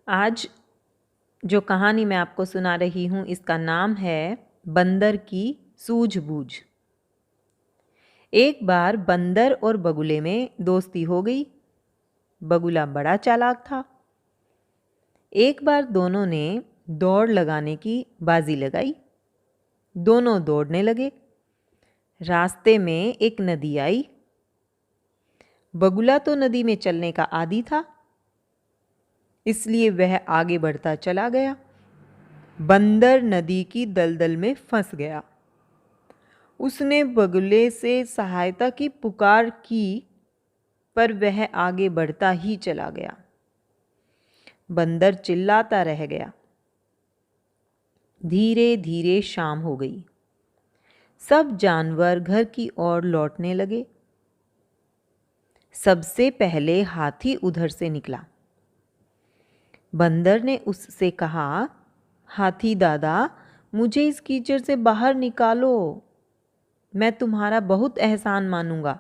आज जो कहानी मैं आपको सुना रही हूँ इसका नाम है बंदर की सूझबूझ। एक बार बंदर और बगुले में दोस्ती हो गई। बगुला बड़ा चालाक था। एक बार दोनों ने दौड़ लगाने की बाजी लगाई। दोनों दौड़ने लगे। रास्ते में एक नदी आई। बगुला तो नदी में चलने का आदी था, इसलिए वह आगे बढ़ता चला गया। बंदर नदी की दलदल में फंस गया। उसने बगुले से सहायता की पुकार की, पर वह आगे बढ़ता ही चला गया। बंदर चिल्लाता रह गया। धीरे धीरे शाम हो गई। सब जानवर घर की ओर लौटने लगे। सबसे पहले हाथी उधर से निकला। बंदर ने उससे कहा, हाथी दादा, मुझे इस कीचड़ से बाहर निकालो, मैं तुम्हारा बहुत एहसान मानूंगा।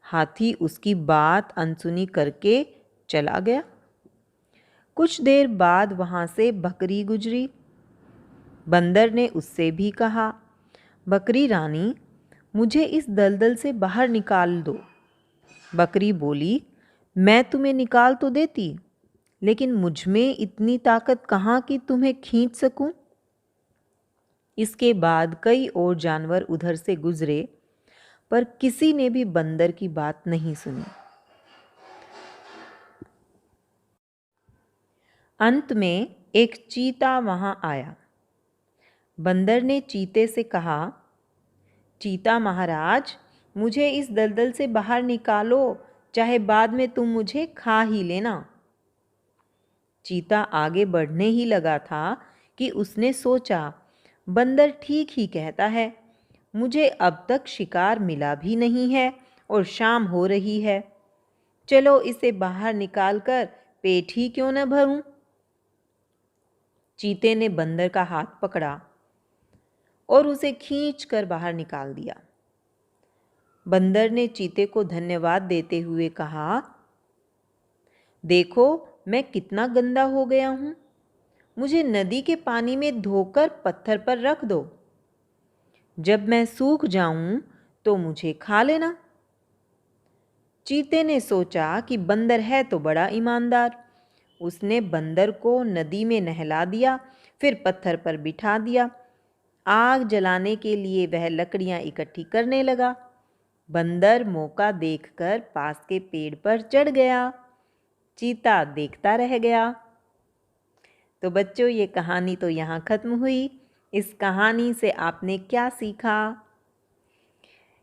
हाथी उसकी बात अनसुनी करके चला गया। कुछ देर बाद वहां से बकरी गुजरी। बंदर ने उससे भी कहा, बकरी रानी, मुझे इस दलदल से बाहर निकाल दो। बकरी बोली, मैं तुम्हें निकाल तो देती, लेकिन मुझ में इतनी ताकत कहाँ कि तुम्हें खींच सकूं। इसके बाद कई और जानवर उधर से गुजरे, पर किसी ने भी बंदर की बात नहीं सुनी। अंत में एक चीता वहां आया। बंदर ने चीते से कहा, चीता महाराज, मुझे इस दलदल से बाहर निकालो, चाहे बाद में तुम मुझे खा ही लेना। चीता आगे बढ़ने ही लगा था कि उसने सोचा, बंदर ठीक ही कहता है, मुझे अब तक शिकार मिला भी नहीं है और शाम हो रही है। चलो इसे बाहर निकालकर पेट ही क्यों न भरूं। चीते ने बंदर का हाथ पकड़ा और उसे खींचकर बाहर निकाल दिया। बंदर ने चीते को धन्यवाद देते हुए कहा, देखो मैं कितना गंदा हो गया हूं, मुझे नदी के पानी में धोकर पत्थर पर रख दो। जब मैं सूख जाऊं तो मुझे खा लेना। चीते ने सोचा कि बंदर है तो बड़ा ईमानदार। उसने बंदर को नदी में नहला दिया, फिर पत्थर पर बिठा दिया। आग जलाने के लिए वह लकड़ियां इकट्ठी करने लगा। बंदर मौका देखकर पास के पेड़ पर चढ़ गया। चीता देखता रह गया। तो बच्चों, ये कहानी तो यहाँ ख़त्म हुई। इस कहानी से आपने क्या सीखा?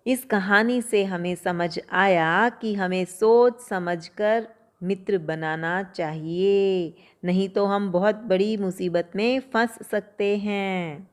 इस कहानी से हमें समझ आया कि हमें सोच समझकर मित्र बनाना चाहिए, नहीं तो हम बहुत बड़ी मुसीबत में फंस सकते हैं।